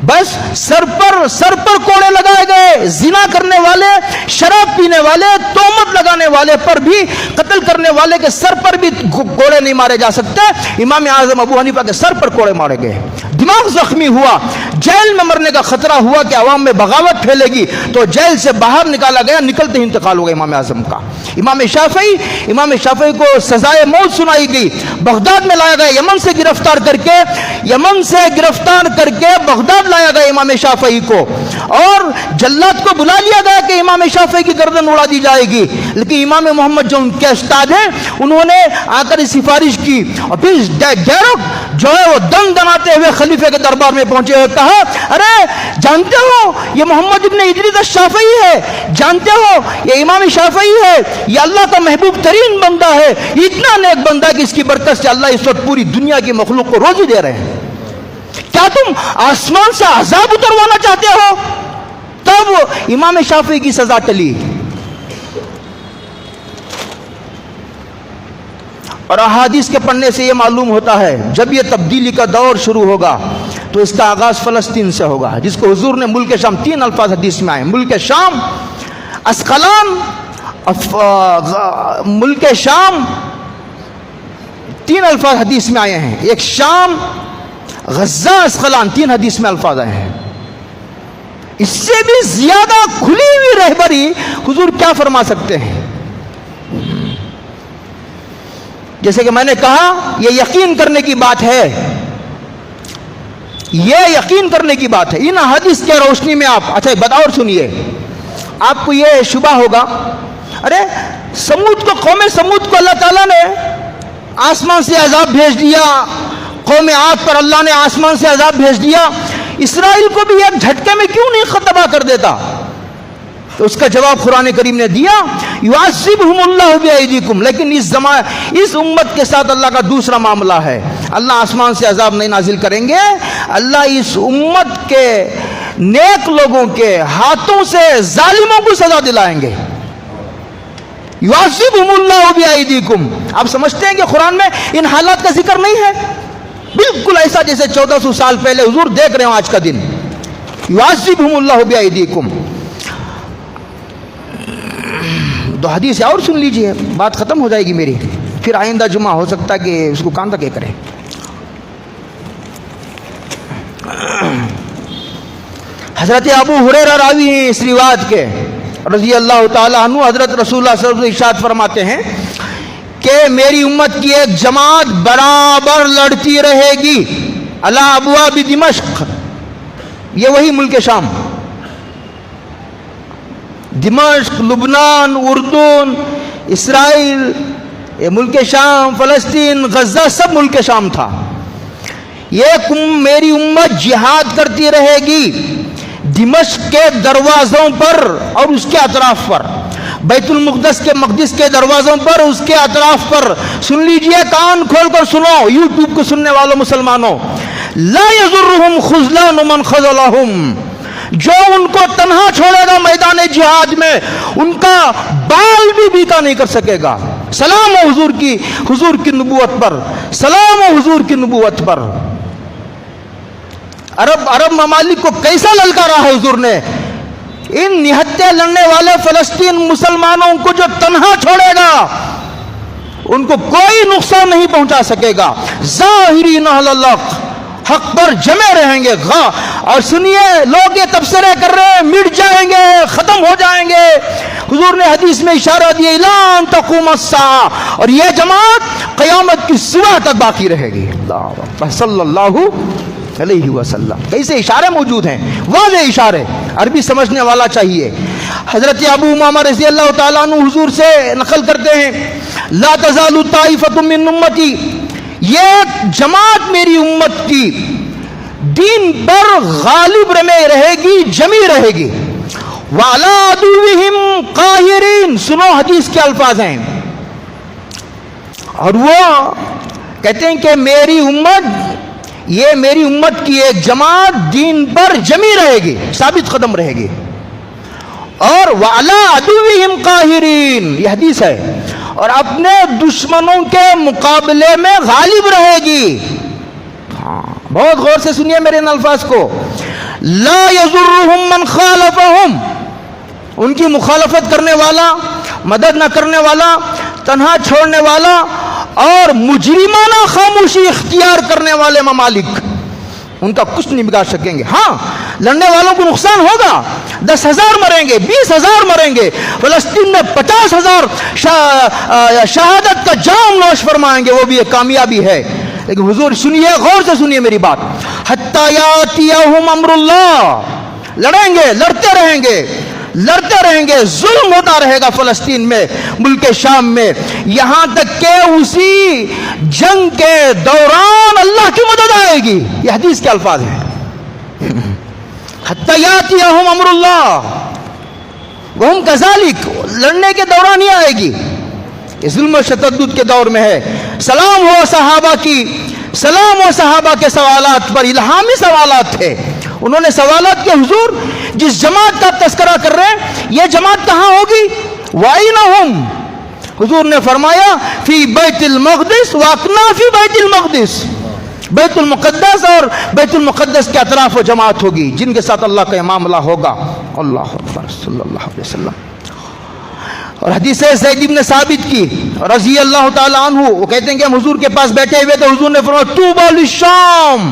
بس سر پر کوڑے لگائے گئے. زنا کرنے والے، شراب پینے والے، تہمت لگانے والے پر بھی، قتل کرنے والے کے سر پر بھی کوڑے نہیں مارے جا سکتے. امام اعظم ابو حنیفہ کے سر پر کوڑے مارے گئے. دماغ زخمی ہوا، جیل میں مرنے کا خطرہ ہوا کہ عوام میں بغاوت پھیلے گی، تو جیل سے باہر نکالا گیا. نکلتے ہی انتقال ہو گیا امام اعظم کا. امام شافعی کو سزائے موت سنائی گئی، بغداد میں لایا گیا. یمن سے گرفتار کر کے بغداد لایا گیا امام شافعی کو، اور جلاد کو بلا لیا گیا کہ امام شافعی کی گردن اڑا دی جائے گی. لیکن امام محمد جو ان کے استاد ہیں، انہوں نے آ کر سفارش کی، اور پھر گیرک جو ہے وہ دن دناتے ہوئے خلیفے کے دربار میں پہنچے ہوئے کہا ارے جانتے ہو یہ محمد ابن ادریس الشافعی ہے، جانتے ہو یہ امام شافعی ہے، یہ اللہ کا محبوب ترین بندہ ہے، اتنا نیک بندہ ہے کہ اس کی برکت سے اللہ اس وقت پوری دنیا کی مخلوق کو روزی دے رہے ہیں. کیا تم آسمان سے عذاب اتروانا چاہتے ہو؟ تب امام شافعی کی سزا ٹلی. اور احادیث کے پڑھنے سے یہ معلوم ہوتا ہے جب یہ تبدیلی کا دور شروع ہوگا تو اس کا آغاز فلسطین سے ہوگا، جس کو حضور نے ملک شام، 3 الفاظ حدیث میں آئے، ملک شام، اسقلان، ملک شام، 3 الفاظ حدیث میں آئے ہیں. ایک شام، غزہ، اسقلان، 3 حدیث میں الفاظ آئے ہیں. اس سے بھی زیادہ کھلی ہوئی رہبری حضور کیا فرما سکتے ہیں؟ جیسے کہ میں نے کہا یہ یقین کرنے کی بات ہے، یہ یقین کرنے کی بات ہے. ان حدیث کے روشنی میں آپ اچھا بات اور سنیے. آپ کو یہ شبہ ہوگا ارے قوم سمود کو اللہ تعالیٰ نے آسمان سے عذاب بھیج دیا، قوم عاد پر اللہ نے آسمان سے عذاب بھیج دیا، اسرائیل کو بھی ایک جھٹکے میں کیوں نہیں تباہ کر دیتا؟ تو اس کا جواب قرآن کریم نے دیا یعذبہم اللہ بایدیکم، لیکن اس امت کے ساتھ اللہ کا دوسرا معاملہ ہے. اللہ آسمان سے عذاب نہیں نازل کریں گے، اللہ اس امت کے نیک لوگوں کے ہاتھوں سے ظالموں کو سزا دلائیں گے. یعذبہم اللہ بایدیکم. آپ سمجھتے ہیں کہ قرآن میں ان حالات کا ذکر نہیں ہے؟ بالکل ایسا جیسے 1400 سال پہلے حضور دیکھ رہے ہوں آج کا دن. یعذبہم اللہ بایدیکم. دو حدیث اور سن لیجئے، بات ختم ہو جائے گی میری، پھر آئندہ جمعہ ہو سکتا ہے کہ اس کو کان تک کریں. حضرت ابو ہریرہ راوی ہیں اس روایت کے، رضی اللہ تعالیٰ عنہ حضرت رسول اللہ صلی اللہ علیہ وسلم ارشاد فرماتے ہیں کہ میری امت کی ایک جماعت برابر لڑتی رہے گی علی ابواب دمشق، یہ وہی ملک شام، دمشق، لبنان، اردن، اسرائیل، یہ ملک شام، فلسطین، غزہ، سب ملک شام تھا۔ یہ میری امت جہاد کرتی رہے گی دمشق کے دروازوں پر اور اس کے اطراف پر، بیت المقدس کے دروازوں پر، اس کے اطراف پر۔ سن لیجئے، کان کھول کر سنو، یوٹیوب کو سننے والوں مسلمانوں، لا یضرہم خذلان من خذلہم، جو ان کو تنہا چھوڑے گا میدان جہاد میں ان کا بال بھی بیکا نہیں کر سکے گا۔ سلام ہو حضور کی نبوت پر، سلام ہو حضور کی نبوت پر۔ عرب ممالک کو کیسا للکارا ہے حضور نے، ان نہتے لڑنے والے فلسطین مسلمانوں کو جو تنہا چھوڑے گا ان کو کوئی نقصان نہیں پہنچا سکے گا۔ ظاہرین علی الحق، حق پر جمے رہیں گے۔ اور سنیے، لوگ یہ تبصرے کر رہے ہیں مٹ جائیں گے، ختم ہو جائیں گے، حضور نے حدیث میں اشارہ دیا اِلَىٰ تَقُومَ السَّاعَةُ، اور یہ جماعت قیامت کی صبح تک باقی رہے گی۔ صلی اللہ علیہ وسلم۔ کیسے اشارے موجود ہیں، واضح اشارے، عربی سمجھنے والا چاہیے۔ حضرت ابو امامہ رضی اللہ تعالیٰ عنہ حضور سے نقل کرتے ہیں، لا تزال طائفۃ من امتی، یہ جماعت میری امت کی دین پر غالب رہے گی، جمی رہے گی۔ وعلی عدوہم قاہرین، سنو حدیث کے الفاظ ہیں، اور وہ کہتے ہیں کہ میری امت کی ایک جماعت دین پر جمی رہے گی، ثابت قدم رہے گی، اور وعلی عدوہم قاہرین، یہ حدیث ہے، اور اپنے دشمنوں کے مقابلے میں غالب رہے گی۔ ہاں، بہت غور سے سنیے میرے ان الفاظ کو، لا یضرہم من خالفہم، ان کی مخالفت کرنے والا، مدد نہ کرنے والا، تنہا چھوڑنے والا اور مجرمانہ خاموشی اختیار کرنے والے ممالک، ان کا کچھ نہیں بگاڑ سکیں گے۔ ہاں، لڑنے والوں کو نقصان ہوگا، 10,000 مریں گے، 20,000 مریں گے، فلسطین میں 50,000 شہادت کا جام نوش فرمائیں گے، وہ بھی ایک کامیابی ہے۔ لیکن حضور سنیے، غور سے سنیے میری بات، حتی یاتیہم امر اللہ، لڑیں گے، لڑتے رہیں گے، ظلم ہوتا رہے گا فلسطین میں، ملک شام میں، یہاں تک کہ اسی جنگ کے دوران اللہ کی مدد آئے گی۔ یہ حدیث کے الفاظ ہیں، حتی یاتیہم امر اللہ وہم کذالک، لڑنے کے دوران ہی آئے گی، یہ ظلم و شتدد کے دور میں ہے۔ سلام ہو صحابہ کے سوالات پر، الہامی سوالات تھے، انہوں نے سوالات کے حضور جس جماعت کا تذکرہ کر رہے ہیں یہ جماعت کہاں ہوگی؟ وَأَيْنَ حضور نے فرمایا فی بیت المقدس وَأَكْنَافِ بیت المقدس، بیت المقدس اور بیت المقدس کے اطراف و جماعت ہوگی جن کے ساتھ اللہ کا معاملہ ہوگا۔ اللہ اکبر صلی اللہ علیہ وسلم۔ اور حدیث زید بن ثابت کی رضی اللہ تعالی عنہ، وہ کہتے ہیں کہ ہم حضور کے پاس بیٹھے ہوئے تو حضور نے فرمایا طوبیٰ للشام،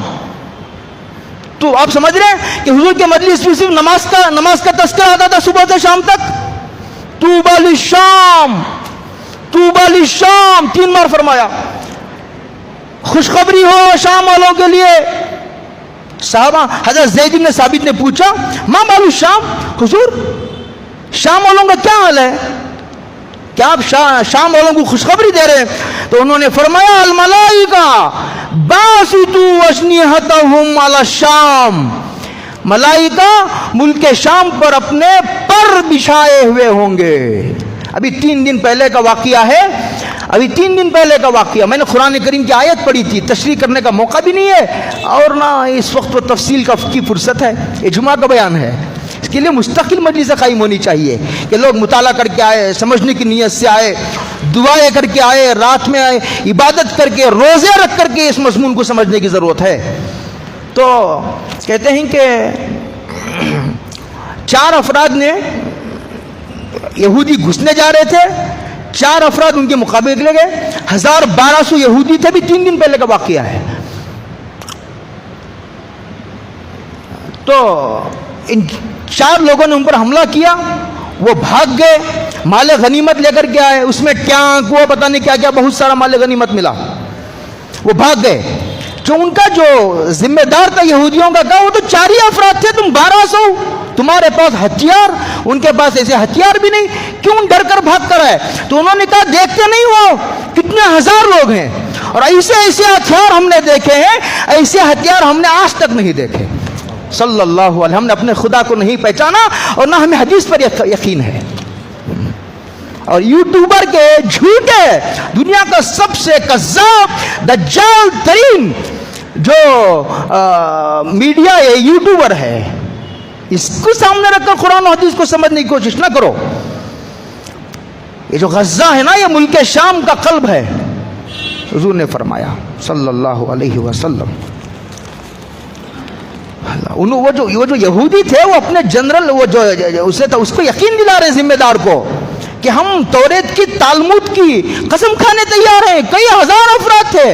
تو آپ سمجھ رہے ہیں کہ حضور کے مجلس میں صرف نماز کا تذکرہ آتا تھا صبح سے شام تک۔ طوبیٰ للشام، طوبیٰ للشام 3 بار فرمایا، خوشخبری ہو شام والوں کے لیے۔ صحابہ حضرت زید بن ثابت نے پوچھا ما بال الشام، حضور شام والوں کا کیا حال ہے، کیا آپ شام والوں کو خوشخبری دے رہے ہیں؟ تو انہوں نے فرمایا الملائکہ باسطوا اجنحتہم علی الشام، ملائکہ ملک شام پر اپنے پر بچھائے ہوئے ہوں گے۔ ابھی 3 دن پہلے کا واقعہ ہے، میں نے قرآن کریم کی آیت پڑھی تھی، تشریح کرنے کا موقع بھی نہیں ہے اور نہ اس وقت وہ تفصیل کی فرصت ہے، یہ جمعہ کا بیان ہے، اس کے لیے مستقل مجلس قائم ہونی چاہیے کہ لوگ مطالعہ کر کے آئے، سمجھنے کی نیت سے آئے، دعائیں کر کے آئے، رات میں آئے، عبادت کر کے، روزے رکھ کر کے اس مضمون کو سمجھنے کی ضرورت ہے۔ تو کہتے ہیں کہ 4 افراد نے، یہودی گھسنے جا رہے تھے، 4 افراد ان کے مقابلے لے گئے، 1200 یہودی تھے، بھی 3 دن پہلے کا واقعہ ہے۔ تو ان 4 لوگوں نے ان پر حملہ کیا، وہ بھاگ گئے, مال غنیمت لے کر کے آئے, اس میں ٹینک وہ پتہ نہیں کیا کیا بہت سارا مال غنیمت ملا, وہ بھاگ گئے. جو ان کا جو ذمہ دار تھا یہودیوں کا, کہا وہ تو 4 ہی افراد تھے, تم 1200, تمہارے پاس ہتھیار, ان کے پاس ایسے ہتھیار بھی نہیں, کیوں ڈر کر بھاگ کر آئے؟ تو انہوں نے کہا دیکھتے نہیں ہو کتنے ہزار لوگ ہیں, اور ایسے ایسے ہتھیار ہم نے دیکھے ہیں, ایسے ہتھیار ہم نے آج تک نہیں دیکھے. صلی اللہ علیہ, ہم نے اپنے خدا کو نہیں پہچانا اور نہ ہمیں حدیث پر یقین ہے. اور یوٹیوبر کے جھوٹے, دنیا کا سب سے کذاب دجال ترین جو میڈیا ہے, یوٹیوبر ہے, اس کو سامنے رکھ کر قرآن و حدیث کو سمجھنے کی کوشش نہ کرو. یہ جو غزہ ہے نا, یہ ملک شام کا قلب ہے. حضور نے فرمایا صلی اللہ علیہ وسلم, وہ جو یہودی تھے وہ اپنے جنرل, وہ جو اسے تھا, اس کو یقین دلا رہے ذمہ دار کو کہ ہم توریت کی, تالمود کی قسم کھانے تیار ہیں, کئی ہزار افراد تھے.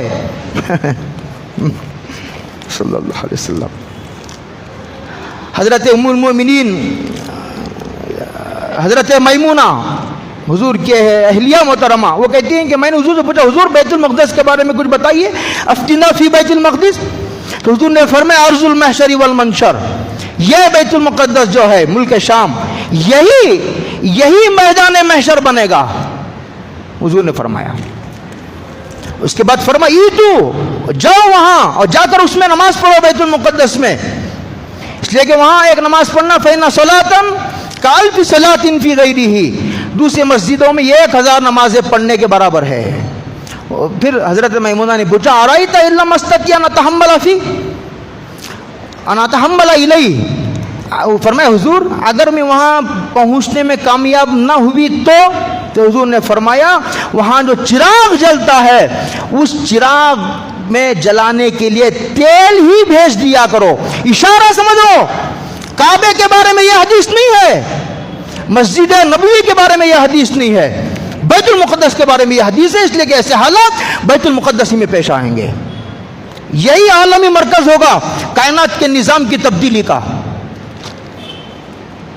صلی اللہ علیہ وسلم. حضرت ام المؤمنین حضرت میمونہ, حضور کے اہلیہ محترمہ, وہ کہتی ہیں کہ میں نے حضور سے پوچھا, حضور بیت المقدس کے بارے میں کچھ بتائیے, افتنا فی بیت المقدس. تو حضور نے فرمایا ارض المحشر والمنشر, یہ بیت المقدس جو ہے ملک شام, یہی میدان محشر بنے گا. حضور نے فرمایا. اس کے بعد فرمایا ایتو, جاؤ وہاں اور جا کر اس میں نماز پڑھو بیت المقدس میں, اس لیے کہ وہاں ایک نماز پڑھنا فإن صلاۃ کألف صلاۃ فی غیرہ, دوسری مسجدوں میں 1000 نمازیں پڑھنے کے برابر ہے. پھر حضرت میمونہ نے پوچھا ارائیت الا ما استطیع ان اتحمل فی ان اتحمل الیہ, فرمایا حضور اگر میں وہاں پہنچنے میں کامیاب نہ ہوئی تو حضور نے فرمایا وہاں جو چراغ جلتا ہے اس چراغ میں جلانے کے لیے تیل ہی بھیج دیا کرو. اشارہ سمجھو, کعبے کے بارے میں یہ حدیث نہیں ہے, مسجد نبوی کے بارے میں یہ حدیث نہیں ہے, بیت المقدس کے بارے میں یہ حدیث ہے. اس لیے کہ ایسے حالات بیت المقدس میں پیش آئیں گے, یہی عالمی مرکز ہوگا کائنات کے نظام کی تبدیلی کا.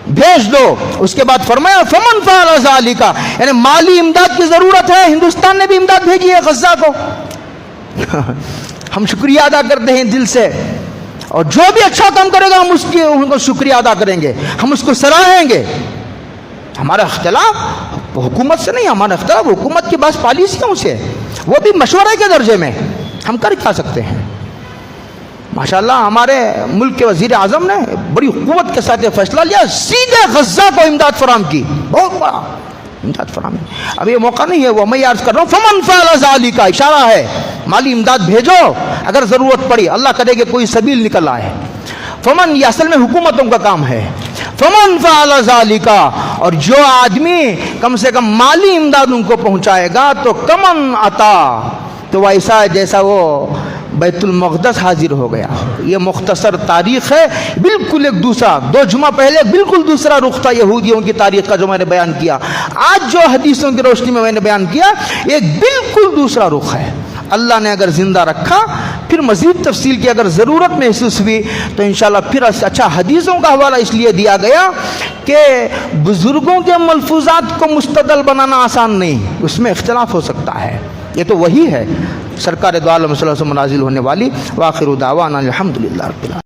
بھیج دو. اس کے بعد فرمایا فمن فعل ذلک, یعنی مالی امداد کی ضرورت ہے, ہندوستان نے بھی امداد بھیجی ہے غزہ کو. ہم شکریہ ادا کرتے ہیں دل سے, اور جو بھی اچھا کام کرے گا ہم اس کی شکریہ ادا کریں گے, ہم اس کو سراہیں گے. ہمارا اختلاف حکومت سے نہیں, ہمارا اختلاف حکومت کی بعض پالیسیوں سے, وہ بھی مشورے کے درجے میں. ہم کر کیا سکتے ہیں؟ ماشاءاللہ ہمارے ملک کے وزیر اعظم نے بڑی قوت کے ساتھ یہ فیصلہ لیا, سیدھے غزہ کو امداد فراہم کی, بہت بڑا امداد فراہم. اب یہ موقع نہیں ہے, وہ میں عرض کر رہا ہوں فمن فعل ذلک, اشارہ ہے مالی امداد بھیجو اگر ضرورت پڑی, اللہ کرے کہ کوئی سبیل نکل آئے. فمن, یہ اصل میں حکومتوں کا کام ہے. فمن فعل ذلک, اور جو آدمی کم سے کم مالی امداد ان کو پہنچائے گا تو کمن عطا, تو ایسا جیسا وہ بیت المقدس حاضر ہو گیا. یہ مختصر تاریخ ہے, بالکل ایک دوسرا, 2 جمعہ پہلے بالکل دوسرا رخ تھا یہودیوں کی تاریخ کا جو میں نے بیان کیا. آج جو حدیثوں کی روشنی میں نے بیان کیا ایک بالکل دوسرا رخ ہے. اللہ نے اگر زندہ رکھا, پھر مزید تفصیل کی اگر ضرورت محسوس ہوئی تو انشاءاللہ پھر اچھا. حدیثوں کا حوالہ اس لیے دیا گیا کہ بزرگوں کے ملفوظات کو مستدل بنانا آسان نہیں, اس میں اختلاف ہو سکتا ہے. یہ تو وہی ہے سرکار دو عالم صلی اللہ علیہ وسلم نازل ہونے والی. وآخر دعوانا الحمدللہ رب العالمین.